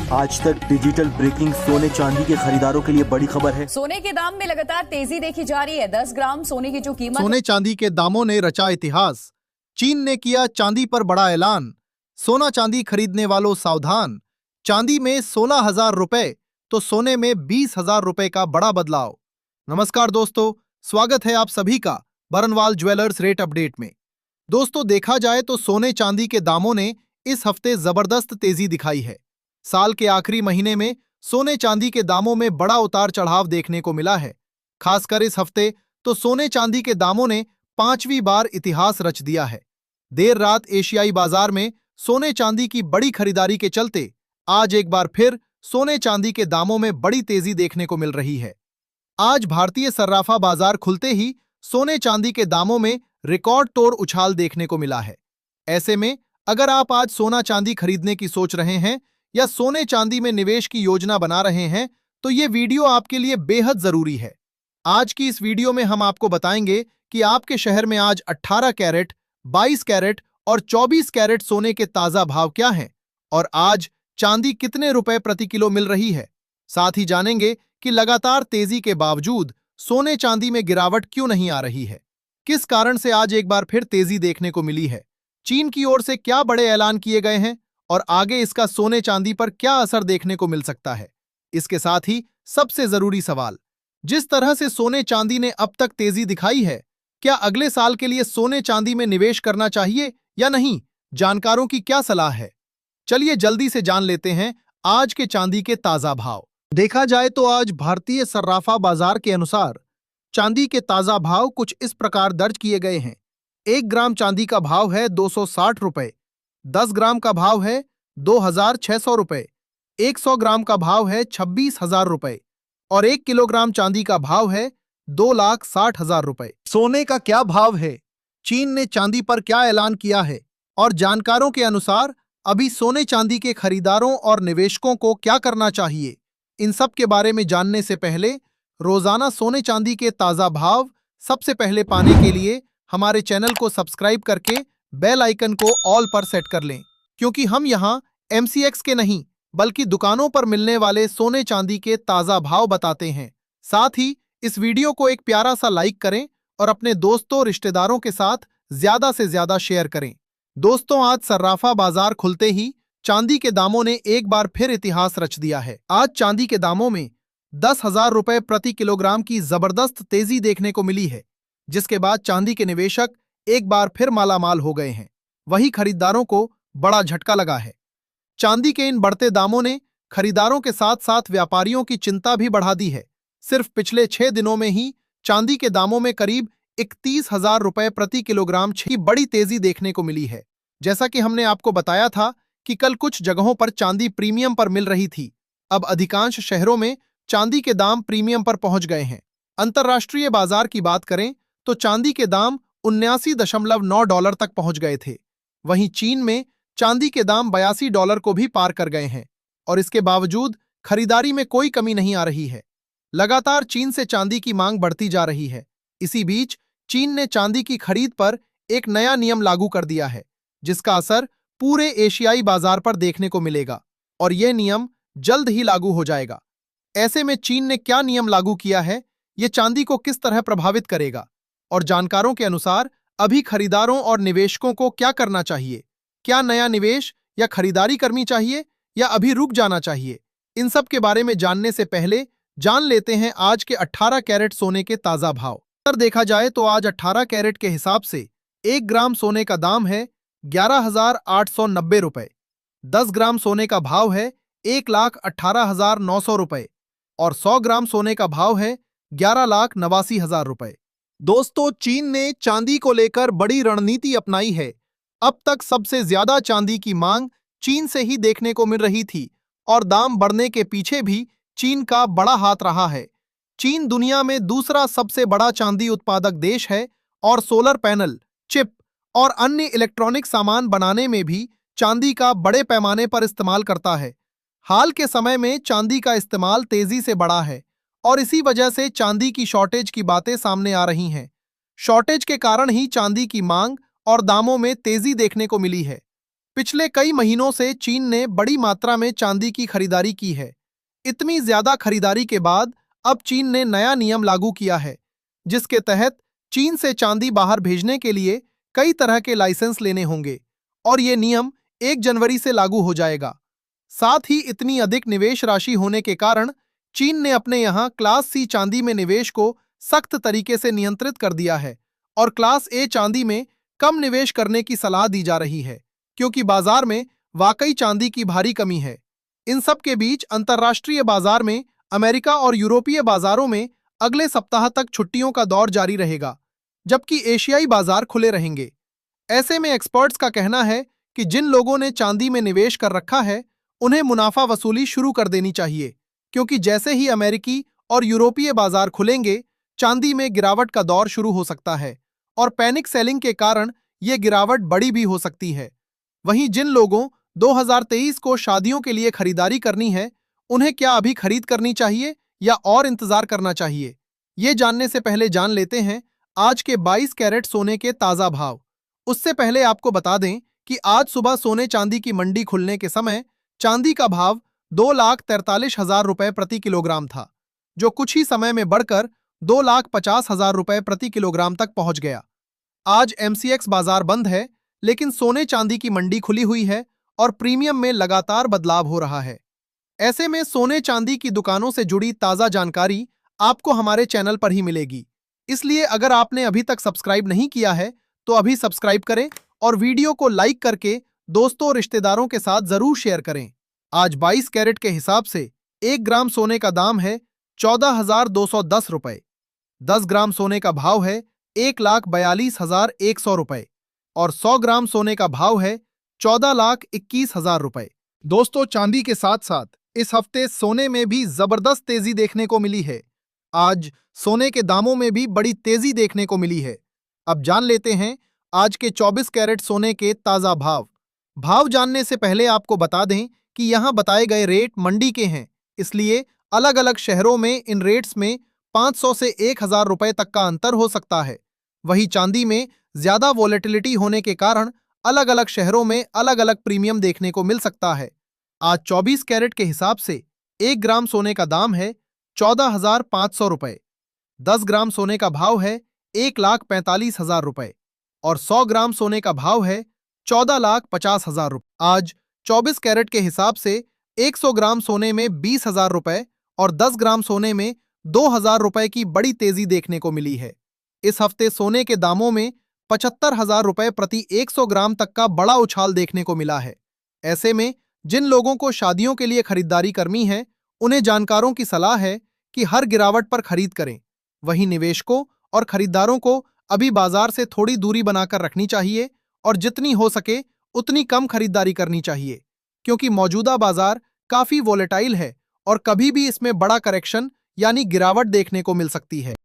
आज तक digital breaking सोने चांदी के खरीदारों के लिए बड़ी खबर है। सोने के दाम में लगातार तेजी देखी जा रही है। 10 ग्राम सोने की जो कीमत सोने चांदी के दामों ने रचा इतिहास। चीन ने किया चांदी पर बड़ा ऐलान। सोना चांदी खरीदने वालों सावधान। चांदी में 16,000 रुपए तो सोने में 20,000 रुपए का बड़ा बदलाव। नमस्कार दोस्तों, स्वागत है आप सभी का बरनवाल ज्वेलर्स रेट अपडेट में। दोस्तों, देखा जाए तो सोने चांदी के दामों ने इस हफ्ते जबरदस्त तेजी दिखाई है। साल के आखिरी महीने में सोने चांदी के दामों में बड़ा उतार चढ़ाव देखने को मिला है। खासकर इस हफ्ते तो सोने चांदी के दामों ने 5वीं बार इतिहास रच दिया है। देर रात एशियाई बाजार में सोने चांदी की बड़ी खरीदारी के चलते आज एक बार फिर सोने चांदी के दामों में बड़ी तेजी देखने को मिल रही है। आज भारतीय सर्राफा बाजार खुलते ही सोने चांदी के दामों में रिकॉर्ड तोड़ उछाल देखने को मिला है। ऐसे में अगर आप आज सोना चांदी खरीदने की सोच रहे हैं या सोने चांदी में निवेश की योजना बना रहे हैं तो ये वीडियो आपके लिए बेहद जरूरी है। आज की इस वीडियो में हम आपको बताएंगे कि आपके शहर में आज 18 कैरेट, 22 कैरेट और 24 कैरेट सोने के ताजा भाव क्या हैं और आज चांदी कितने रुपए प्रति किलो मिल रही है। साथ ही जानेंगे कि लगातार तेजी के बावजूद सोने चांदी में गिरावट क्यों नहीं आ रही है, किस कारण से आज एक बार फिर तेजी देखने को मिली है, चीन की ओर से क्या बड़े ऐलान किए गए हैं और आगे इसका सोने चांदी पर क्या असर देखने को मिल सकता है। इसके साथ ही सबसे जरूरी सवाल, जिस तरह से सोने चांदी ने अब तक तेजी दिखाई है, क्या अगले साल के लिए सोने चांदी में निवेश करना चाहिए या नहीं, जानकारों की क्या सलाह है। चलिए जल्दी से जान लेते हैं आज के चांदी के ताजा भाव। देखा जाए तो आज भारतीय सर्राफा बाजार के अनुसार चांदी के ताजा भाव कुछ इस प्रकार दर्ज किए गए हैं। 1 ग्राम चांदी का भाव है 260 रुपए, 10 ग्राम का भाव है 2,600 रुपए, 100 ग्राम का भाव है 26,000 रुपए और 1 किलोग्राम चांदी का भाव है 2,60,000 रुपए। सोने का क्या भाव है, चीन ने चांदी पर क्या ऐलान किया है और जानकारों के अनुसार अभी सोने चांदी के खरीदारों और निवेशकों को क्या करना चाहिए, इन सब के बारे में जानने से पहले रोजाना सोने चांदी के ताजा भाव सबसे पहले पाने के लिए हमारे चैनल को सब्सक्राइब करके बेल आइकन को ऑल पर सेट कर लें, क्योंकि हम यहां MCX के नहीं बल्कि दुकानों पर मिलने वाले सोने चांदी के ताजा भाव बताते हैं। साथ ही इस वीडियो को एक प्यारा सा लाइक करें और अपने दोस्तों रिश्तेदारों के साथ ज्यादा से ज्यादा शेयर करें। दोस्तों, आज सर्राफा बाजार खुलते ही चांदी के दामों ने एक बार फिर इतिहास रच दिया है। आज चांदी के दामों में 10,000 रुपए प्रति किलोग्राम की जबरदस्त तेजी देखने को मिली है, जिसके बाद चांदी के निवेशक एक बार फिर मालामाल हो गए हैं। वहीं खरीदारों को बड़ा झटका लगा है। चांदी के इन बढ़ते दामों ने खरीदारों के साथ साथ व्यापारियों की चिंता भी बढ़ा दी है। सिर्फ पिछले 6 दिनों में ही चांदी के दामों में करीब 31,000 रुपए प्रति किलोग्राम की बड़ी तेजी देखने को मिली है। जैसा कि हमने आपको बताया था कि कल कुछ जगहों पर चांदी प्रीमियम पर मिल रही थी, अब अधिकांश शहरों में चांदी के दाम प्रीमियम पर पहुंच गए हैं। अंतर्राष्ट्रीय बाजार की बात करें तो चांदी के दाम 79.9 डॉलर तक पहुंच गए थे। वहीं चीन में चांदी के दाम 82 डॉलर को भी पार कर गए हैं और इसके बावजूद खरीदारी में कोई कमी नहीं आ रही है। लगातार चीन से चांदी की मांग बढ़ती जा रही है। इसी बीच चीन ने चांदी की खरीद पर एक नया नियम लागू कर दिया है, जिसका असर पूरे एशियाई बाजार पर देखने को मिलेगा और यह नियम जल्द ही लागू हो जाएगा। ऐसे में चीन ने क्या नियम लागू किया है, यह चांदी को किस तरह प्रभावित करेगा और जानकारों के अनुसार अभी खरीदारों और निवेशकों को क्या करना चाहिए, क्या नया निवेश या खरीदारी करनी चाहिए या अभी रुक जाना चाहिए, इन सब के बारे में जानने से पहले जान लेते हैं आज के 18 कैरेट सोने के ताजा भाव। अगर देखा जाए तो आज 18 कैरेट के हिसाब से 1 ग्राम सोने का दाम है 11,890 रुपए, 10 ग्राम सोने का भाव है 1,18,900 रुपए और 100 ग्राम सोने का भाव है 11,89,000 रुपए। दोस्तों, चीन ने चांदी को लेकर बड़ी रणनीति अपनाई है। अब तक सबसे ज्यादा चांदी की मांग चीन से ही देखने को मिल रही थी और दाम बढ़ने के पीछे भी चीन का बड़ा हाथ रहा है। चीन दुनिया में दूसरा सबसे बड़ा चांदी उत्पादक देश है और सोलर पैनल, चिप और अन्य इलेक्ट्रॉनिक सामान बनाने में भी चांदी का बड़े पैमाने पर इस्तेमाल करता है। हाल के समय में चांदी का इस्तेमाल तेजी से बढ़ा है और इसी वजह से चांदी की शॉर्टेज की बातें सामने आ रही हैं। शॉर्टेज के कारण ही चांदी की मांग और दामों में तेजी देखने को मिली है। पिछले कई महीनों से चीन ने बड़ी मात्रा में चांदी की खरीदारी की है। इतनी ज्यादा खरीदारी के बाद अब चीन ने नया नियम लागू किया है, जिसके तहत चीन से चांदी बाहर भेजने के लिए कई तरह के लाइसेंस लेने होंगे और ये नियम 1 जनवरी से लागू हो जाएगा। साथ ही इतनी अधिक निवेश राशि होने के कारण चीन ने अपने यहाँ क्लास सी चांदी में निवेश को सख्त तरीके से नियंत्रित कर दिया है और क्लास ए चांदी में कम निवेश करने की सलाह दी जा रही है, क्योंकि बाजार में वाकई चांदी की भारी कमी है। इन सब के बीच अंतर्राष्ट्रीय बाजार में अमेरिका और यूरोपीय बाजारों में अगले सप्ताह तक छुट्टियों का दौर जारी रहेगा, जबकि एशियाई बाजार खुले रहेंगे। ऐसे में एक्सपर्ट्स का कहना है कि जिन लोगों ने चांदी में निवेश कर रखा है, उन्हें मुनाफा वसूली शुरू कर देनी चाहिए, क्योंकि जैसे ही अमेरिकी और यूरोपीय बाजार खुलेंगे, चांदी में गिरावट का दौर शुरू हो सकता है और पैनिक सेलिंग के कारण ये गिरावट बड़ी भी हो सकती है। वहीं जिन लोगों 2023 को शादियों के लिए खरीदारी करनी है, उन्हें क्या अभी खरीद करनी चाहिए या और इंतजार करना चाहिए? ये जानने से पहले जान लेते हैं आज के 22 कैरेट सोने के ताजा भाव। उससे पहले आपको बता दें कि आज सुबह सोने चांदी की मंडी खुलने के समय चांदी का भाव 2,43,000 रुपए प्रति किलोग्राम था, जो कुछ ही समय में बढ़कर 2,50,000 रुपए प्रति किलोग्राम तक पहुंच गया। आज एमसीएक्स बाजार बंद है, लेकिन सोने चांदी की मंडी खुली हुई है और प्रीमियम में लगातार बदलाव हो रहा है। ऐसे में सोने चांदी की दुकानों से जुड़ी ताजा जानकारी आपको हमारे चैनल पर ही मिलेगी। इसलिए अगर आपने अभी तक सब्सक्राइब नहीं किया है तो अभी सब्सक्राइब करें और वीडियो को लाइक करके दोस्तों और रिश्तेदारों के साथ जरूर शेयर करें। आज 22 कैरेट के हिसाब से 1 ग्राम सोने का दाम है 14,210 रुपए। 10 ग्राम सोने का भाव है 1,42,100 रुपए और 100 ग्राम सोने का भाव है 14,21,000 रुपए। दोस्तों, चांदी के साथ साथ इस हफ्ते सोने में भी जबरदस्त तेजी देखने को मिली है। आज सोने के दामों में भी बड़ी तेजी देखने को मिली है। अब जान लेते हैं आज के 24 कैरेट सोने के ताजा भाव जानने से पहले आपको बता दें कि यहाँ बताए गए रेट मंडी के हैं, इसलिए अलग अलग शहरों में इन रेट्स में 500 से 1,000 रुपए तक का अंतर हो सकता है। वहीं चांदी में ज्यादा वॉलेटिलिटी होने के कारण अलग अलग शहरों में अलग अलग प्रीमियम देखने को मिल सकता है। आज 24 कैरेट के हिसाब से 1 ग्राम सोने का दाम है 14,500 रुपए। 10 ग्राम सोने का भाव है 1,45,000 रुपए और 100 ग्राम सोने का भाव है 14,50,000 रुपए। आज 24 कैरेट के हिसाब से 100 ग्राम सोने में 20,000 रुपए और 10 ग्राम सोने में 2,000 रुपए की बड़ी तेजी देखने को मिली है। इस हफ्ते सोने के दामों में 75,000 रुपए प्रति 100 ग्राम तक का बड़ा उछाल देखने को मिला है। ऐसे में जिन लोगों को शादियों के लिए खरीदारी करनी है, उन्हें जानकारों की सलाह है कि हर गिरावट पर खरीद करें। वहीं निवेशकों और खरीदारों को अभी बाजार से थोड़ी दूरी बनाकर रखनी चाहिए और जितनी हो सके उतनी कम खरीदारी करनी चाहिए, क्योंकि मौजूदा बाजार काफी वोलेटाइल है और कभी भी इसमें बड़ा करेक्शन यानी गिरावट देखने को मिल सकती है।